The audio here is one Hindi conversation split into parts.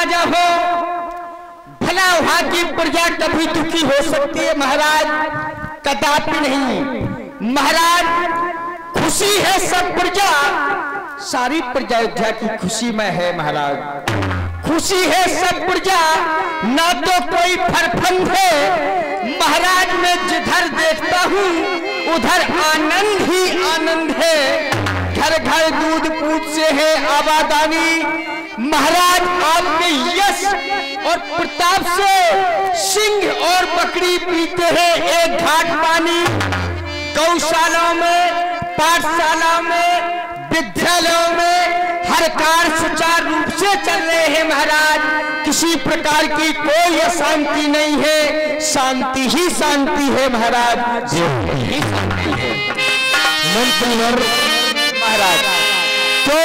राजा हो, भला वहां की प्रजा कभी दुखी हो सकती है महाराज? कदापि नहीं महाराज। खुशी है सब प्रजा, सारी प्रजा अयोध्या की खुशी में है महाराज। खुशी है सब प्रजा, ना तो कोई फरफंद है महाराज। मैं जिधर देखता हूँ उधर आनंद ही आनंद है। घर घर दूध पूत से है आबादानी महाराज। आपके यश और प्रताप से सिंह और बकरी पीते हैं एक घाट पानी। गौशालाओं में, पाठशाला में, विद्यालयों में हर कार्य सुचारू रूप से चल रहे हैं महाराज। किसी प्रकार की कोई अशांति नहीं है, शांति ही शांति है महाराज, ही शांति है। मंत्रीवर महाराज तो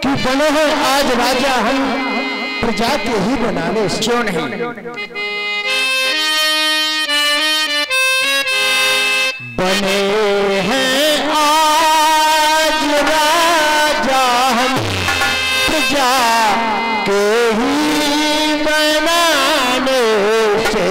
कि बने हैं आज राजा हम प्रजा के ही बनाने से, क्यों नहीं? बने हैं आज राजा हम प्रजा के ही बनाने से।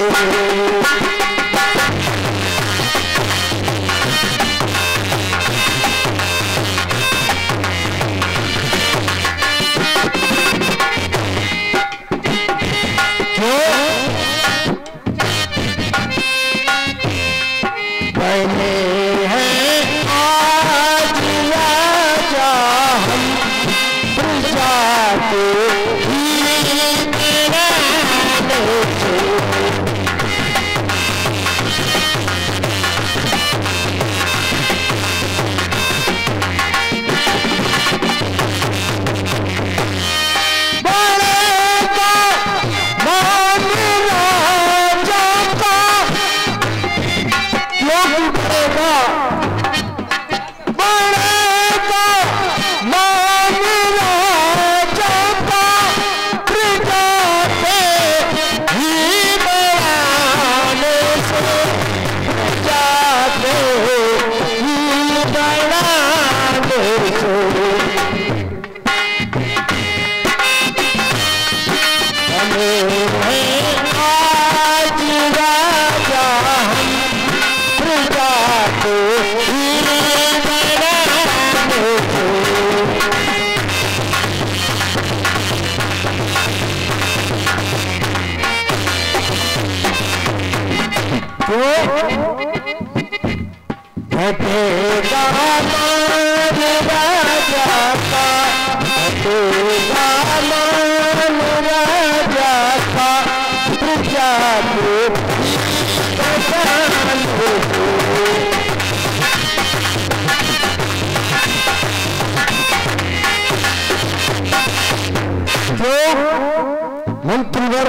मंत्रीवर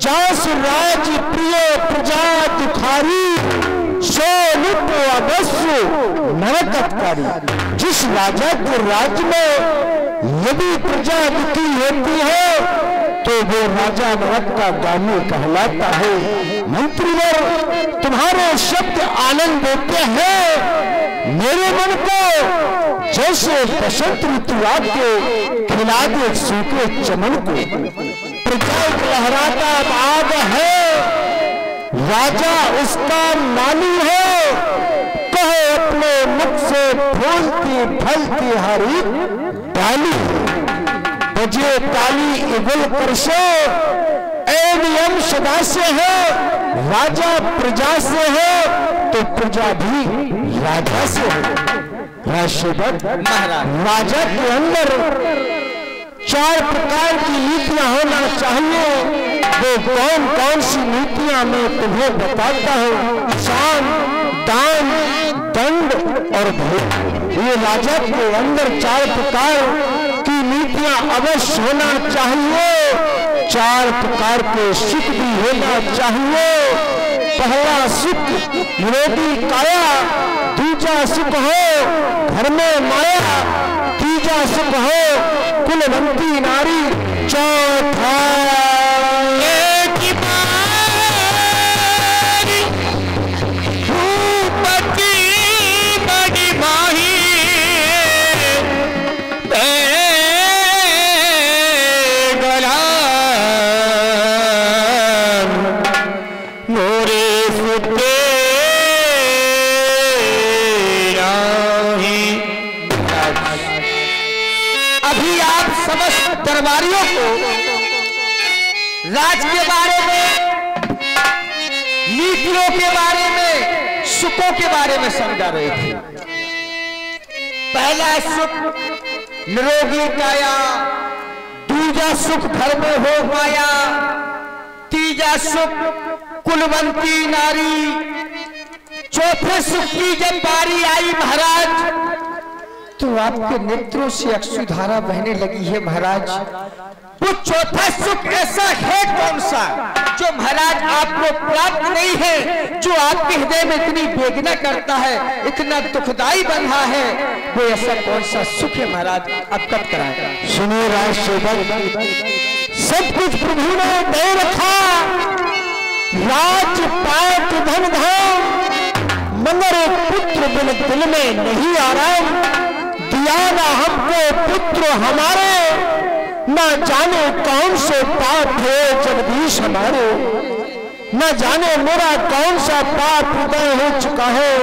जास राज प्रिय प्रजा दुखारी, सो निप अवश्य नरकटकारी। जिस राजा के राज्य में यदि प्रजा दुखी होती है तो वो राजा नरक का गामी कहलाता है। मंत्रीवर तुम्हारे शब्द आनंद देते हैं मेरे मन को, जैसे बसंत ऋतु आके खिला दे सूखे चमन को। प्रजा लहराता बाग है, राजा उसका माली है। कहे अपने मुख से फूलती फलती हरी डाली, बजे ताली इगल करशो। ए नियम सदा से है, राजा प्रजा से है तो प्रजा भी राजा से है। राजा के अंदर 4 प्रकार की नीतियां होना चाहिए। वो कौन कौन सी नीतियां मैं तुम्हें बताता हूँ। साम, दान, दंड और भोग, ये राजा के अंदर 4 प्रकार की नीतियां अवश्य होना चाहिए। 4 प्रकार के सुख भी होना चाहिए। पहला सुख निरोगी काया, दूजा सुख हो घर में माया, तीजा सुख हो कुलवंती नारी, चौथा दरबारियों को राज के बारे में, नीतियों के बारे में, सुखों के बारे में समझा रही थी। पहला सुख निरोगी काया, दूजा सुख घर में हो माया, तीजा सुख कुलवंती नारी, चौथे सुख की जब बारी आई महाराज तो आपके नेत्रों से अश्रुधारा बहने लगी है महाराज। वो चौथा सुख ऐसा है कौन सा जो महाराज आपको प्राप्त नहीं है, जो आपके हृदय में इतनी वेदना करता है, इतना दुखदाई बना है, वो ऐसा कौन सा सुख है महाराज, अब कब कराएगा? सुनिए राजसेवक, सब कुछ प्रभु ने दे रखा, राज पाट धन धाम, मगर एक पुत्र बिन दिल में नहीं आराम। दिया ना हमको पुत्र हमारे, न जाने कौन से पाप है जगदीश हमारे, न जाने मेरा कौन सा पाप हृदय हो चुका है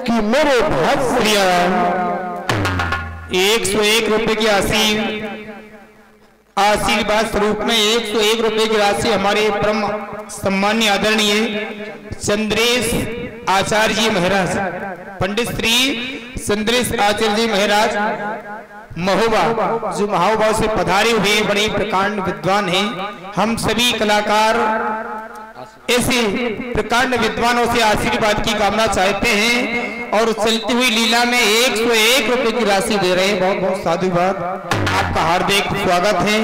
कि मेरे भक्त 101 रुपए की आशीर्वाद स्वरूप में 101 रुपए की राशि हमारे परम सम्मान्य आदरणीय चंद्रेश आचार्य जी महाराज, पंडित श्री चंद्रेश आचार्य जी महाराज महोबा, जो महोबा से पधारे हुए बड़े प्रकांड विद्वान हैं। हम सभी कलाकार ऐसे प्रकांड विद्वानों से आशीर्वाद की कामना चाहते हैं और चलती हुई लीला में 101 रुपए की राशि दे रहे हैं। बहुत बहुत साधुवाद, आपका हार्दिक स्वागत है,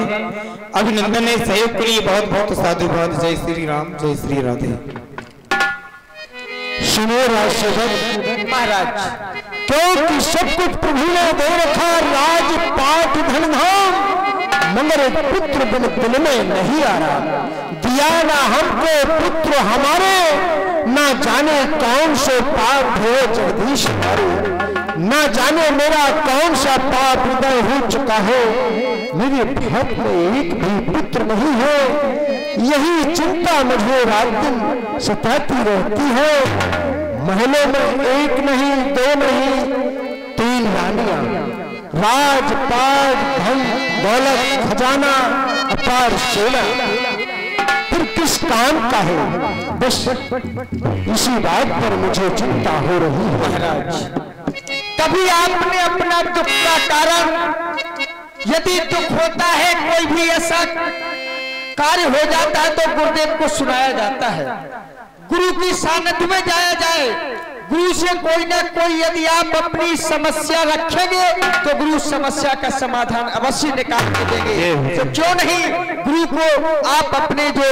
अभिनंदन है, सहयोग के लिए बहुत बहुत साधुवाद। जय श्री राम, जय श्री राधे। सुनिए राजसेवक महाराज, क्योंकि सब कुछ प्रभु ने दे रखा, राज पाट धन धाम, मगर एक पुत्र बिन दिल में नहीं आ रहा। दिया ना हमको पुत्र हमारे, ना जाने कौन से पाप है जगदीश हमारे, ना जाने मेरा कौन सा पाप हृदय हो चुका है, मेरे भक्त में एक भी पुत्र नहीं है। यही चिंता मुझे रात दिन सताती रहती है। महलों में एक नहीं, दो नहीं, 3 रानियां, राजपाट धन दौलत खजाना अपार सेना, फिर किस काम का है? बस इसी बात पर मुझे चिंता हो रही है महाराज। कभी आपने अपना दुख का कारण, यदि दुख होता है, कोई भी ऐसा कार्य हो जाता है तो गुरुदेव को सुनाया जाता है, गुरु की सानिध्य में जाया जाए, गुरु से कोई ना कोई यदि आप अपनी समस्या रखेंगे तो गुरु समस्या का समाधान अवश्य निकाल के देंगे। तो क्यों नहीं गुरु को आप अपने जो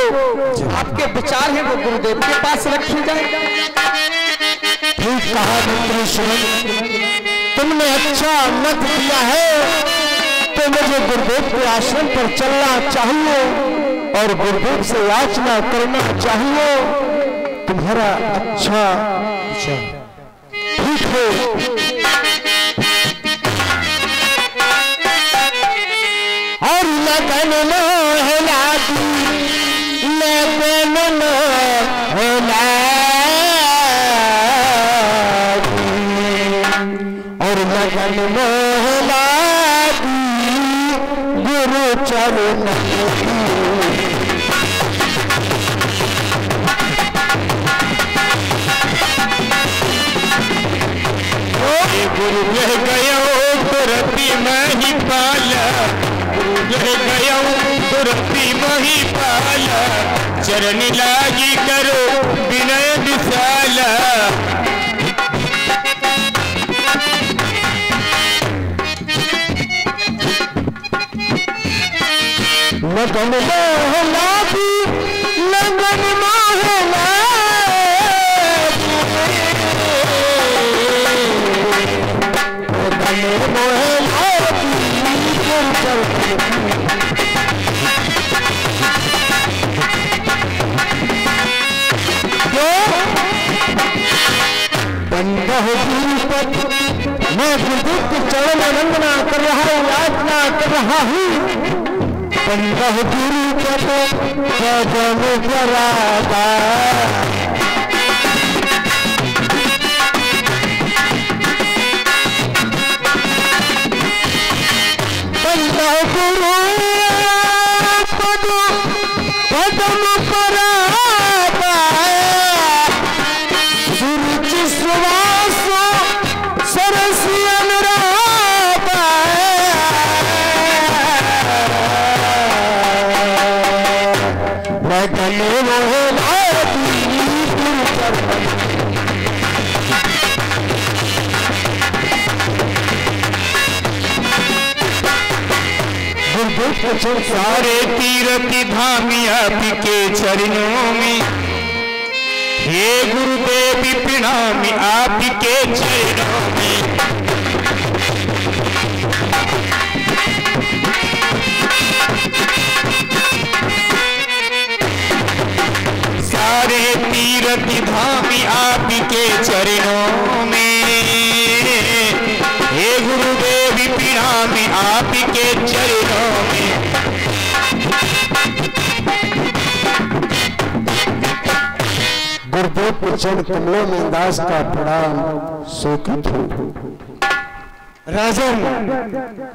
आपके विचार हैं वो गुरुदेव के पास रखे जाए। ठीक कहा मित्र सुमन, तुमने अच्छा मत दिया है, तो मुझे गुरुदेव के आश्रम पर चलना चाहिए और गुरुदेव से याचना करना चाहिए। तुम्हारा अच्छा ठीक है। और लगन मोहला लगन मोहला और लगन मोहला गुरु चरण गुरु रह गया तुरती मही पाला, गुरु रह गया तुरती मही पाला, चरण लागी करो विनय विशाला। लगन मोहला लगन मोहला मैं गुरुदेव के चरण वंदना कर रहा हूँ, याचना कर रहा हूँ। पंद्रह गुरु कदम कराता, पंद्रह गुरु सारे तीर्थ धामी आपके चरणों में, हे गुरुदेव प्रणामी आपके चरणों में। सारे तीर्थ धामी आपके चरणों में, हे गुरुदेव प्रणामी आपके चरणों में। गुरुदेव के चरण कमलों में दास का प्रणाम शोकित हो। राजन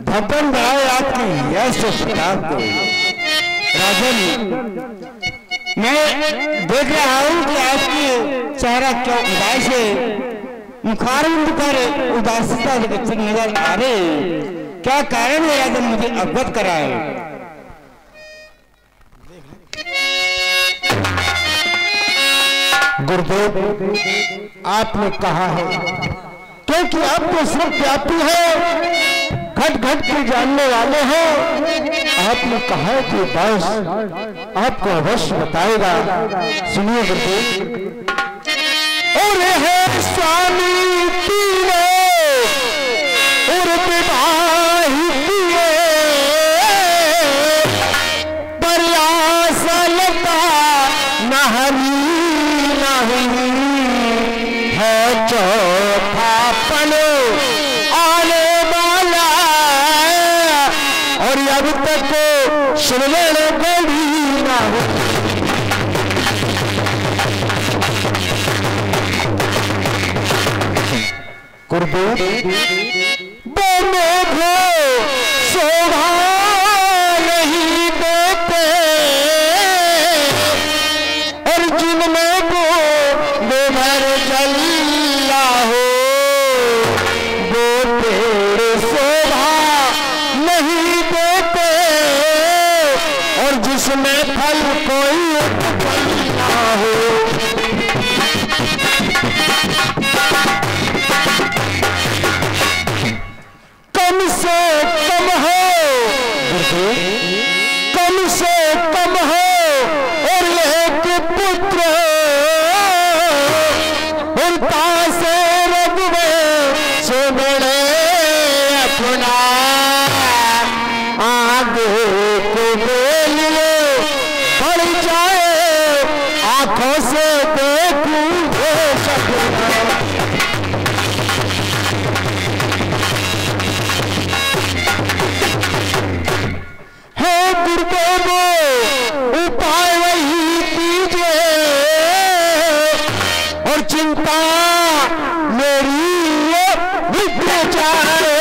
भगवान बढ़ाए आपकी यश प्रताप को। राजन मैं देख रहा हूँ कि आपकी चेहरा क्यों उदास है, मुखारविंद पर उदासीता से नजर आ रहे, क्या कारण है राजन, मुझे अवगत कराए। गुरुदेव आपने कहा है, क्योंकि आप तो सर्वव्यापी है, घट घट के जानने वाले हैं। आपने कहा है कि दास आपको अवश्य बताएगा। सुनिए गुरुदेव। और है स्वामी तीनों और विवाही पिए, प्रयासलता नहरी नहीं है, चौथा पलो आने वाला, और अब तक सुनने गड़ी ना हो। गुरुदेव दोनों को शोभा नहीं देते, और जिनमें को बेभर जल्ला हो, वो तेरे शोभा नहीं देते, और जिसमें फल कोई ना हो। कम से कम हो कम से कम हो, और एक पुत्र उनका से रघुवे से बड़े अपना, आगे को बोल लो बढ़ जाए, आंखों से देखूं वो सपना। हे गुरुदेव उपाय वही कीजिए, और चिंता मेरी मिट जाए।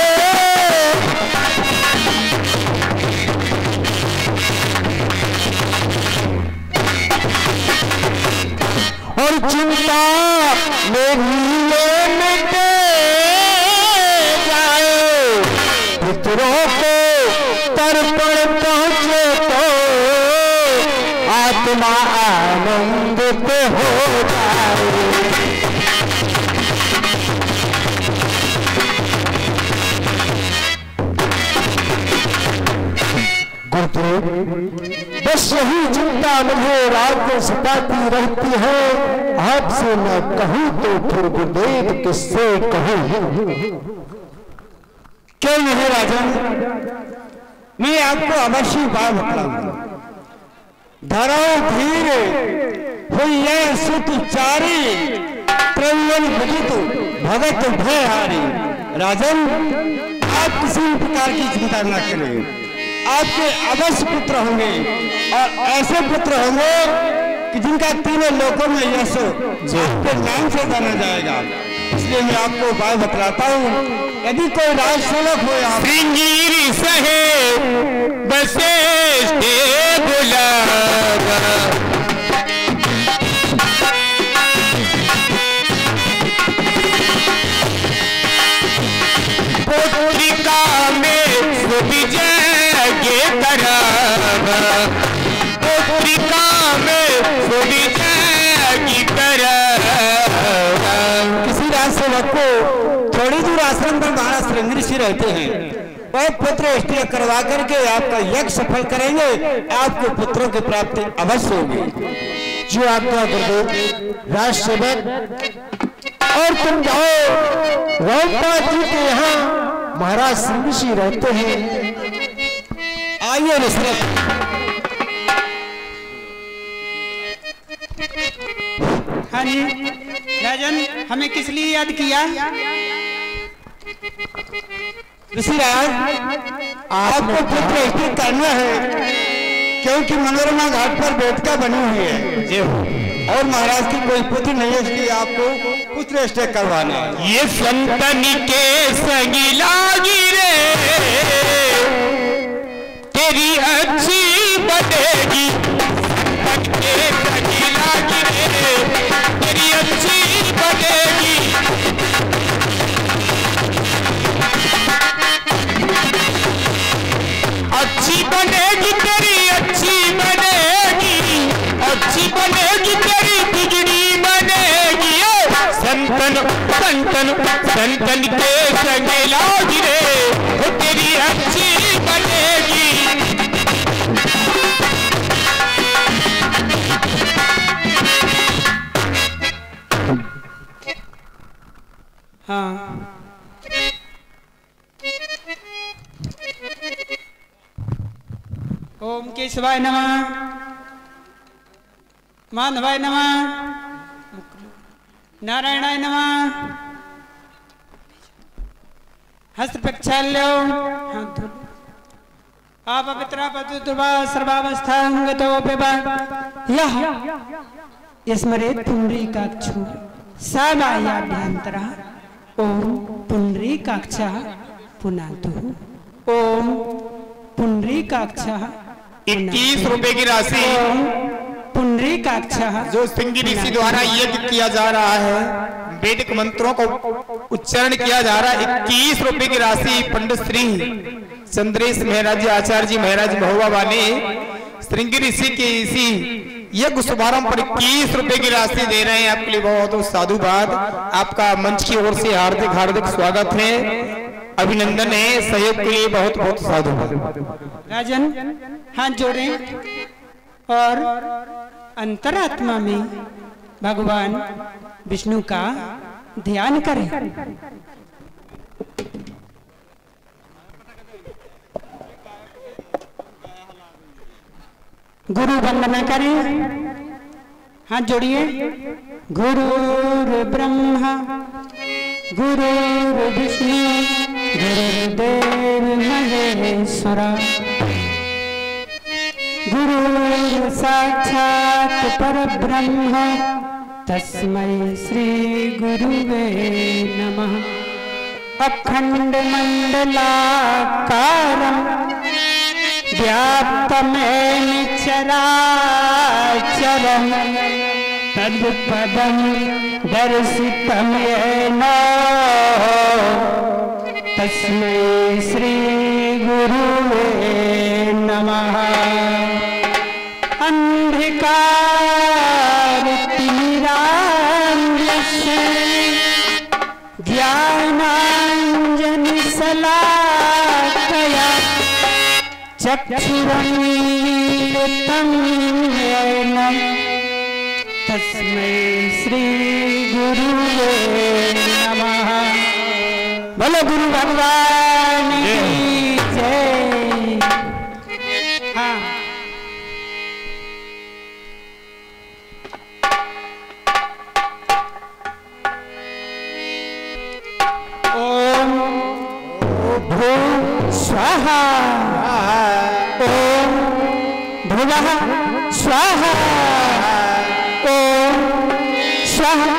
और चिंता मेरी मिट जाए, पुत्रों को तर्पण पहुंचे तो आत्मा आनंदित हो जाए। गुरुदेव बस यही चिंता मुझे रात को सताती रहती है, आपसे मैं कहूँ तो फिर गुरुदेव किससे कहूँ। क्यों नहीं राजन, मैं आपको अवश्य बात बताऊंगा। धराओ धीर हुई सुत चारी, प्रवल भजित भगत भय हारी। राजन आप किसी भी प्रकार की चिंता न करें, आपके अवश्य पुत्र होंगे, और ऐसे पुत्र होंगे कि जिनका तीनों लोकों में यश आपके नाम से जाना जाएगा। इसलिए मैं आपको उपाय बतलाता हूँ। यदि कोई राजसेवक हो यहाँ सिंजीरी सहे बसेष्ठे बुलावा, पत्रिका में सुविजय करावा, पत्रिका में सुविजय करावा। किसी राजसेवक को थोड़ी दूर आश्रम पर महाराज सुरेंद्र ऋषि रहते हैं, वह पुत्र स्त्री करवा करके आपका यज्ञ सफल करेंगे, आपको पुत्रों की प्राप्ति अवश्य होगी। जो आज्ञा गुरुदेव। राज सेवक और तुम जाओ, रौपा जी के यहाँ महाराज सिंह ऋषि रहते हैं। आइए ऋषि। हाँ जी राजन, हमें किस लिए याद किया? ऋषिराज, आपको पुत्र स्त्री करना है, क्योंकि मनोरमा घाट पर बेटका बनी हुई है जी, और महाराज की कोई पुत्र नहीं है, इसलिए आपको पुत्र स्त्री करवाना है। ये संतन के संगी लागी रे, तेरी अच्छी बनेगी। संतन के संगी लागी रे, तेरी अच्छी बनेगी। अच्छी बनेगी तेरी, अच्छी बनेगी, अच्छी बनेगी तेरी, बिगड़ी बनेगी। संतन संतन संतन के संगे लागी रे, वो तेरी अच्छी बनेगी। हाँ ओम केशवाय नमः, माधवाय नमः, नारायणाय नमः। हस्त प्रक्षाल्यो अपवित्रा पतुर्वा सर्वावस्थांगतोऽप्यवा यः स्मरेत् पुंडरीकाक्षो सामायाभ्यन्तरः। ओम पुंडरीकाक्षः पुनातु। ओम पुंडरीकाक्षः 21 रुपए की राशि पुंडरीकाक्षः जो सिंह ऋषि द्वारा यज्ञ किया जा रहा है, वैदिक मंत्रों को उच्चारण किया जा रहा है। 21 रुपए की राशि पंडित श्री चंद्रेश महाराज जी आचार्य जी महाराज महुआ वाले सिंह ऋषि के इसी यज्ञ शुभारंभ पर 21 रुपए की राशि दे रहे हैं। आपके लिए बहुत बहुत साधुवाद। आपका मंच की ओर से हार्दिक हार्दिक स्वागत है, अभिनंदन है। सहयोग के लिए बहुत बहुत साधुवाद। राजन हाथ जोड़ें और अंतरात्मा में भगवान विष्णु का ध्यान करें। गुरु वंदना करें, हाथ जोड़िए। गुरुर् ब्रह्मा गुरुर् विष्णु गुरुर्देव महेश्वरा, गुरुर् साक्षात् परब्रह्म तस्मै श्री गुरुवे नमः। अखंड मंडलाकारं व्याप्तमेन चराचरं तत्पदं दर्शितं येन तस्मै श्री गुरुवे नमः। अंधकारतिमिरान्धस्य ज्ञानाञ्जनशलाकया चक्षुरुन्मीलितं येन तस्मै श्री गुरुवे नमः। बोलो गुरु भगवान की जय। हाँ ओम भूः स्वाहा, ओम भुवः स्वाहा, ओम स्वाहा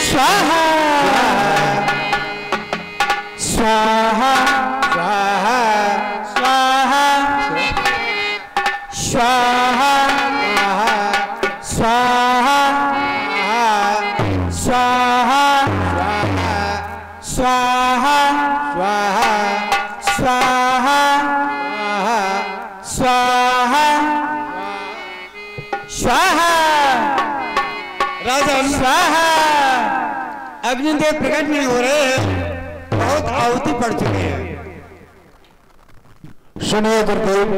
स्वाहा स्वाहा स्वाहा स्वाहा स्वाहा स्वाहा स्वाहा स्वाहा स्वाहा स्वाहा राजन, स्वाहा। अग्निदेव प्रकट नहीं हो रहे हैं, बहुत आहुति पड़ चुकी है। सुनिए गुरुदेव,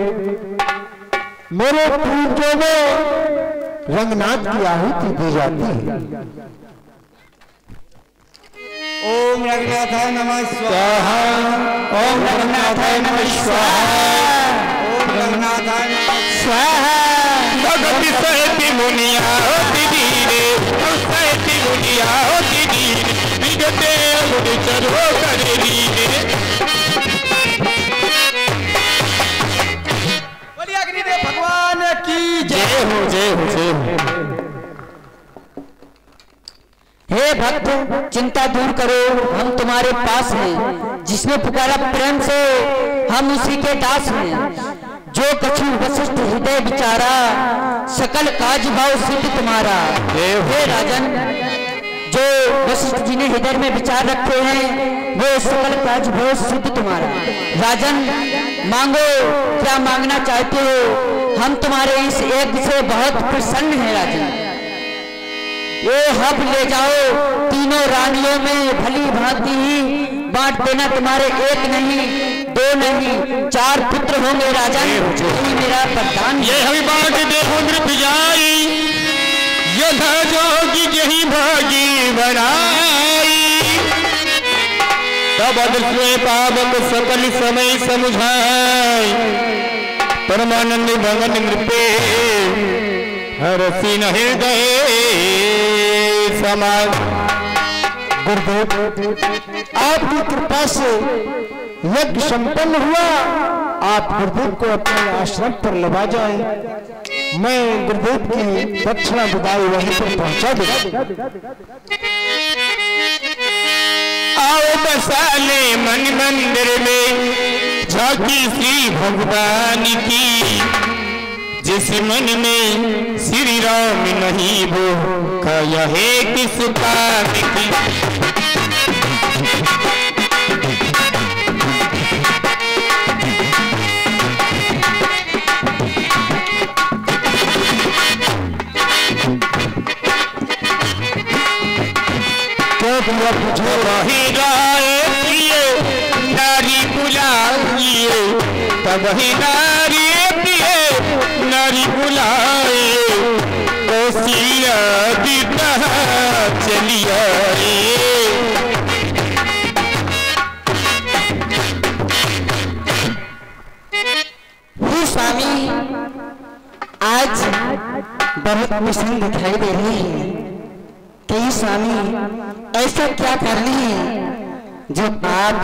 मेरे पूजों में रंगनाथ की आहुति दी जाती है। ओम रंगनाथाय नमः स्वाहा। ओम रंगनाथाय नमः स्वाहा। ओम रंगनाथाय नमः स्वाहा। भगवती सहती मुनिया होती धीरे, सहती मुनिया होती धीरे, विगते मुनि चलो करे रीरे। बोलिए अग्निदेव भगवान की जय हो, जय हो, जय हो। हे भक्त, चिंता दूर करो, हम तुम्हारे पास हैं। जिसने पुकारा प्रेम से, हम उसी के दास हैं। जो कछु वशिष्ठ हृदय विचारा, सकल काज भाव सिद्ध तुम्हारा। हे राजन, जो वशिष्ठ जी ने हृदय में विचार रखे हैं, वो सकल काज भाव सिद्ध तुम्हारा। राजन, मांगो, क्या मांगना चाहते हो? हम तुम्हारे इस यज्ञ से बहुत प्रसन्न हैं राजन। ये हब ले जाओ, तीनों रानियों में भली भांति ही बांट देना। तुम्हारे एक नहीं, दो नहीं, 4 पुत्र होंगे राजन। यही मेरा वरदान। ये हमें बांट दे नृप जाई, यथा जोगी जही भागी बनाई। तब अदृश्य पावक सकल समय समुझाई, परमानंद भगन नृपे हरसी न हृदय समाज। गुरुदेव, आपकी कृपा से यज्ञ संपन्न हुआ। आप गुरुदेव को अपने आश्रम पर लगा जाएं, मैं गुरुदेव की दक्षिणा विदाई वहीं पर पहुंचा दूंगा। आओ बसाले मन मंदिर में झांकी श्री भगवान की। जिस मन में श्री राम नहीं, वो काया है किस काम की। वही राय प्रिय नारी बुलाइए, तब ही नारी प्रिय नारी बुलाए। कोसिया दिता चलिए, स्वामी आज बहुत प्रसन्न दिखाई दे रही है। कई स्वामी ऐसा क्या कर रही है जो आप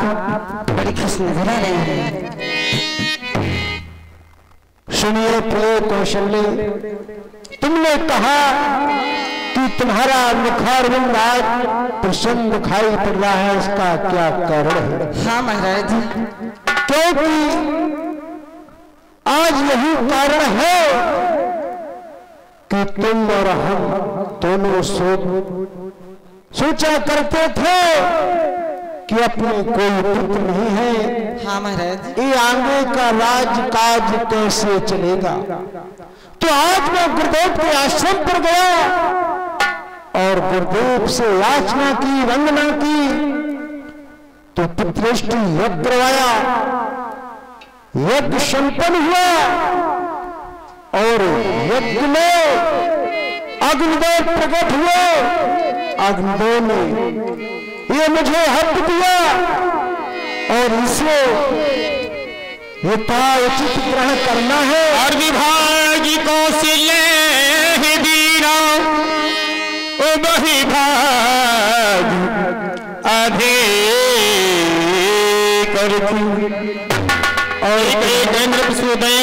बड़ी खुश नजर आ रहे हैं? सुनिए प्रिय कौशल्य, तुमने कहा कि तुम्हारा मुखारविंद आज प्रसन्न दिखाई पड़ रहा है, इसका क्या कारण है? हाँ महाराज, क्योंकि आज यही कारण है कि तुम और हम दोनों सोचा करते थे कि अपने कोई पुत्र नहीं है। हाँ महाराज, ये आगे का राज काज कैसे चलेगा? तो आज मैं गुरुदेव के आश्रम पर गया और गुरुदेव से याचना की, वंदना की, तो पुत्रेष्टि यज्ञ करवाया। यज्ञ संपन्न हुआ और यज्ञ में अग्निदेव प्रकट हुए। अग्निदेव ने ये मुझे हक दिया और इसे उचित ग्रहण करना है। और विभागी कौशल्य दीना, ओ बही भाग आधे करती। और केंद्र सुदय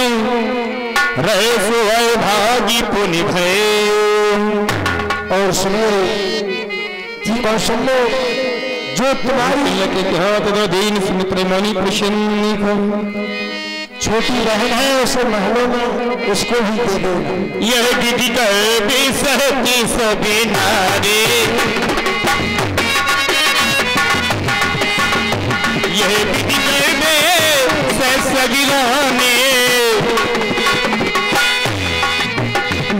रहे सुवय भागी पुनि भय। और सुनिए कौशल्य, जो तुम्हारी दीन सुमित्र मणि प्रसन्न, छोटी बहन है उसे महलों में उसको ही दे देना। यह विधि कर सहती सभी नारे, यह विधि कर सभी राने।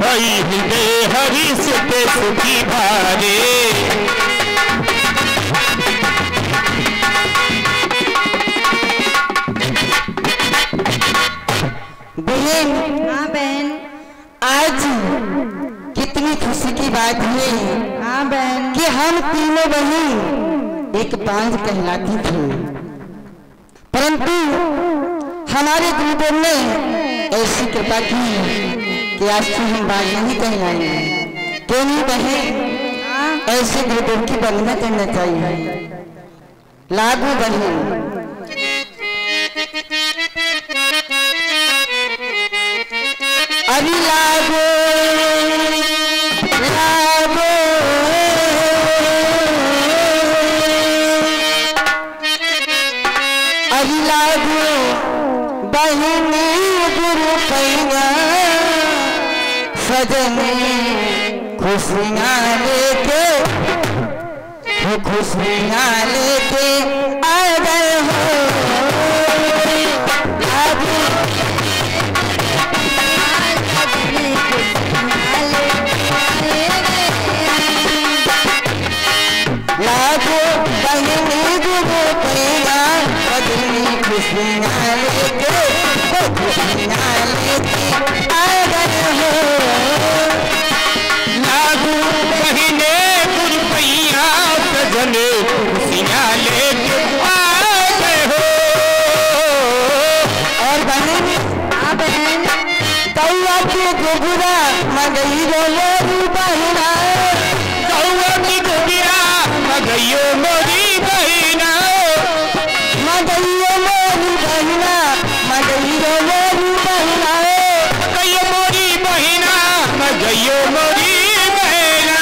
भाई हृदय हरि सुते सुखी भारे। बहन, हाँ बहन। आज कितनी खुशी की बात है। हाँ बहन। कि हम तीनों बहन एक बांझ कहलाती थी, परंतु हमारे गुरुदेव ने ऐसी कृपा की कि आज से हम बांझ नहीं कहलाएंगे। क्यों नहीं बहन, ऐसे गुरुदेव की वंदना करना चाहिए। लागू बहन। अभी लागो लागो अभी लागो बहिनी गुरु पैया सजने खुशियाँ लेके, खुशियाँ लेके आ गए हो। लागो बहिनी गुरु पैया सजनी खुशियाँ लेके, खुशियाँ लेके आ गए हो। लागू बहिने गुरपैया सजने खुशियाँ लेके आ गए हो। और बहन, हाँ बहन। कौआ के गोबरा मगई मोरी बहिना, कौआ की गोबिया मगइयो मोरी बहिना, मगइयो मोरी बहिना, मगइयो मोरी बहिना, मगइयो मोरी बहिना, मगइयो मोरी बहिना।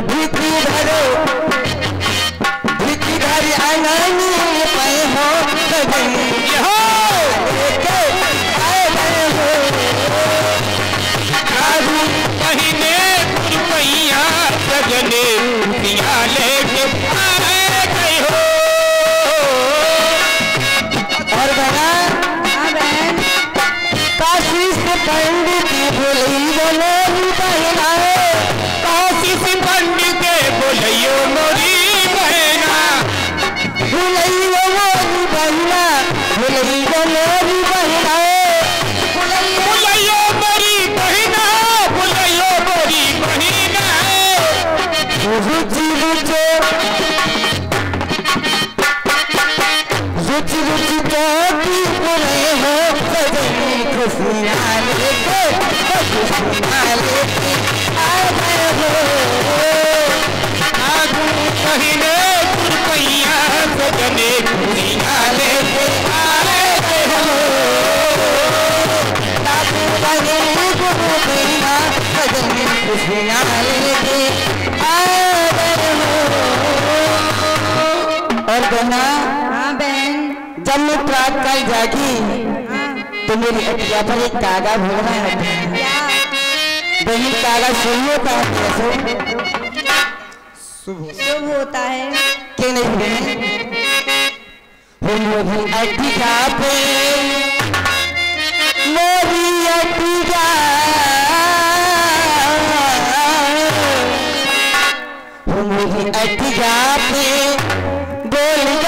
भीति धरो भीति धर आंगनी पे हो सजनी लेके आए गए हो। लागू बहिने गुरपैया सजने खुशियाँ लेके आ गए हो। और बना हाँ बहन। काशी से पंडित बोली बोली बहिना, काशी से पंडित के बोलियो मोरी बहना, भुलैयो मोरी बहिना, भुलैयो मोरी बहिना, बोलियो मोरी बहना, बोलियो मोरी बहना। रुचि रुचो रुचि रुचि चौकी पूरे हो सजनी खुशियाँ लेके, खुशियाँ लेके आ गए हो। लागू बहिने गुरपैया सजने खुशियाँ लेके आ गए हो। लागू बहिनी गुरु पैया सजनी खुशियाँ लेके आ गए हो। और बना, हाँ बहन। जब मैं प्रात काल जागी तो मेरी अटिया पर एक कागा भोग रहा है। क्या? बहन कागा सुनिए का कैसे शुभ होता है। कि नहीं बहन, मेरी अटिया पे मेरी अटिया मेरी अटिया पे बोल